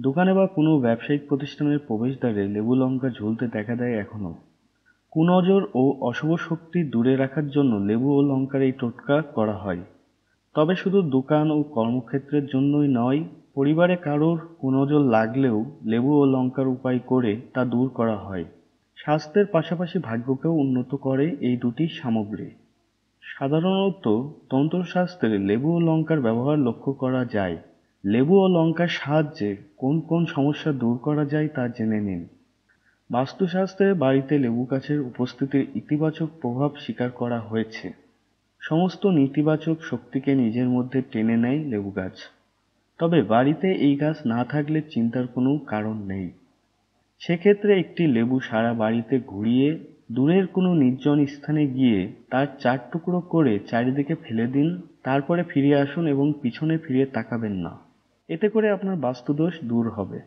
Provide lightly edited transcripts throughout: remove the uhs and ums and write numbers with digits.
দোকানে বা কোনো ব্যবসায়িক প্রতিষ্ঠানের প্রবেশদ্বারে লেবু লঙ্কা ঝুলতে দেখা দেয় এখনো। কুনজর ও অশুভ শক্তি দূরে রাখার জন্য লেবু ও লঙ্কার এই টোটকা করা হয়। তবে শুধু দোকান ও কর্মক্ষেত্রের জন্যই নয়, পরিবারে কারোর কুনজর লাগলেও লেবু ও লঙ্কার উপায় করে তা দূর করা হয়। স্বাস্থ্যের পাশাপাশি ভাগ্যকেও উন্নত করে এই দুটি সামগ্রী। সাধারণত তন্ত্রশাস্ত্রে লেবু ও লঙ্কার ব্যবহার লক্ষ্য করা যায়। লেবু ও লঙ্কার সাহায্যে কোন কোন সমস্যা দূর করা যায় তা জেনে নিন। বাস্তুশাস্ত্রে বাড়িতে লেবু গাছের উপস্থিতির ইতিবাচক প্রভাব স্বীকার করা হয়েছে। সমস্ত নেতিবাচক শক্তিকে নিজের মধ্যে টেনে নেয় লেবু গাছ। তবে বাড়িতে এই গাছ না থাকলে চিন্তার কোনো কারণ নেই। সেক্ষেত্রে একটি লেবু সারা বাড়িতে ঘুরিয়ে দূরের কোনো নির্জন স্থানে গিয়ে তার 4 টুকরো করে চারিদিকে ফেলে দিন। তারপরে ফিরে আসুন এবং পিছনে ফিরে তাকাবেন না। এতে করে আপনার বাস্তুদোষ দূর হবে।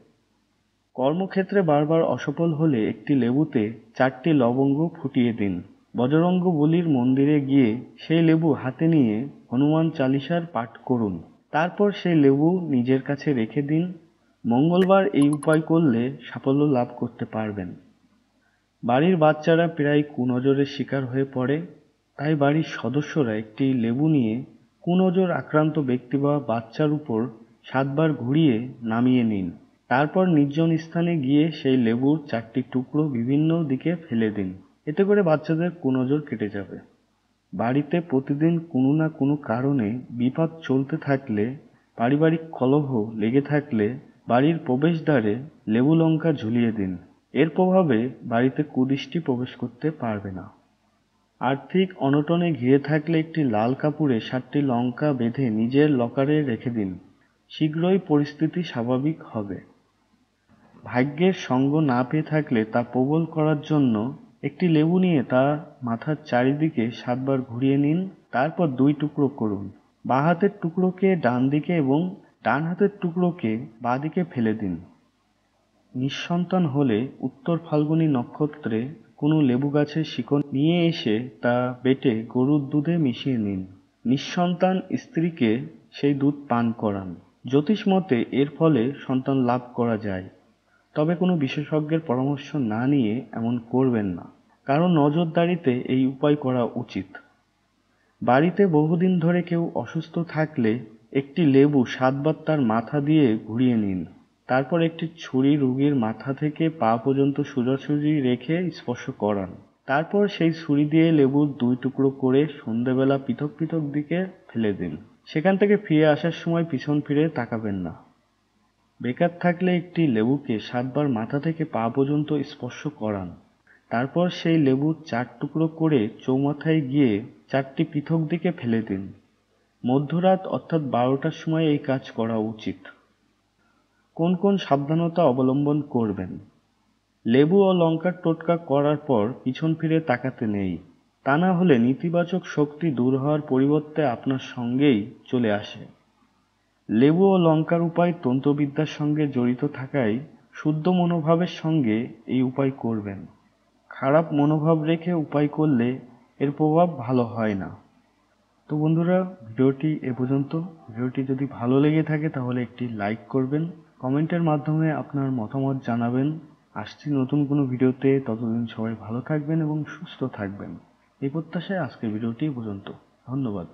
কর্মক্ষেত্রে বারবার অসফল হলে একটি লেবুতে 4টি লবঙ্গ ফুটিয়ে দিন। বজরঙ্গবলীর মন্দিরে গিয়ে সেই লেবু হাতে নিয়ে হনুমান চালিসার পাঠ করুন। তারপর সেই লেবু নিজের কাছে রেখে দিন। মঙ্গলবার এই উপায় করলে সাফল্য লাভ করতে পারবেন। বাড়ির বাচ্চারা প্রায় কুনজরের শিকার হয়ে পড়ে, তাই বাড়ির সদস্যরা একটি লেবু নিয়ে কুনজর আক্রান্ত ব্যক্তি বা বাচ্চার উপর 7 বার ঘুরিয়ে নামিয়ে নিন। তারপর নির্জন স্থানে গিয়ে সেই লেবুর 4টি টুকরো বিভিন্ন দিকে ফেলে দিন। এতে করে বাচ্চাদের কুনজর কেটে যাবে। বাড়িতে প্রতিদিন কোনো না কোনো কারণে বিপদ চলতে থাকলে, পারিবারিক কলহ লেগে থাকলে বাড়ির প্রবেশদ্বারে লেবু লঙ্কা ঝুলিয়ে দিন। এর প্রভাবে বাড়িতে কুদৃষ্টি প্রবেশ করতে পারবে না। আর্থিক অনটনে ঘিরে থাকলে একটি লাল কাপড়ে 7টি লঙ্কা বেঁধে নিজের লকারে রেখে দিন। শীঘ্রই পরিস্থিতি স্বাভাবিক হবে। ভাগ্যের সঙ্গ না পেয়ে থাকলে তা প্রবল করার জন্য একটি লেবু নিয়ে তা মাথার চারিদিকে 7 বার ঘুরিয়ে নিন। তারপর 2 টুকরো করুন। বাঁ হাতের টুকরোকে ডান দিকে এবং ডান হাতের টুকরোকে বাঁ দিকে ফেলে দিন। নিঃসন্তান হলে উত্তর ফাল্গুনী নক্ষত্রে কোনো লেবু গাছের শিকড় নিয়ে এসে তা বেটে গরুর দুধে মিশিয়ে নিন। নিঃসন্তান স্ত্রীকে সেই দুধ পান করান। জ্যোতিষ মতে এর ফলে সন্তান লাভ করা যায়। তবে কোনো বিশেষজ্ঞের পরামর্শ না নিয়ে এমন করবেন না, কারণ নজরদারিতে এই উপায় করা উচিত। বাড়িতে বহুদিন ধরে কেউ অসুস্থ থাকলে একটি লেবু 7 বার তার মাথা দিয়ে ঘুরিয়ে নিন। তারপর একটি ছুরি রোগীর মাথা থেকে পা পর্যন্ত সোজাসুজি রেখে স্পর্শ করান। তারপর সেই ছুরি দিয়ে লেবুর 2 টুকরো করে সন্ধ্যেবেলা পৃথক পৃথক দিকে ফেলে দিন। সেখান থেকে ফিরে আসার সময় পিছন ফিরে তাকাবেন না। বেকার থাকলে একটি লেবুকে 7 বার মাথা থেকে পা পর্যন্ত স্পর্শ করান। তারপর সেই লেবুর 4 টুকরো করে চৌমাথায় গিয়ে 4টি পৃথক দিকে ফেলে দিন। মধ্যরাত অর্থাৎ 12টার সময় এই কাজ করা উচিত। কোন কোন সাবধানতা অবলম্বন করবেন? লেবু ও লঙ্কার টোটকা করার পর পিছন ফিরে তাকাতে নেই। তা না হলে নেতিবাচক শক্তি দূর হওয়ার পরিবর্তে আপনার সঙ্গেই চলে আসে। লেবু ও লঙ্কার উপায় তন্ত্রবিদ্যার সঙ্গে জড়িত থাকায় শুদ্ধ মনোভাবের সঙ্গে এই উপায় করবেন। খারাপ মনোভাব রেখে উপায় করলে এর প্রভাব ভালো হয় না। তো বন্ধুরা, ভিডিওটি এ পর্যন্ত। ভিডিওটি যদি ভালো লেগে থাকে তাহলে একটি লাইক করবেন, কমেন্টের মাধ্যমে আপনার মতামত জানাবেন। আসছি নতুন কোনো ভিডিওতে। ততদিন সবাই ভালো থাকবেন এবং সুস্থ থাকবেন। এই প্রত্যাশায় আজকের ভিডিওটি এ পর্যন্ত। ধন্যবাদ।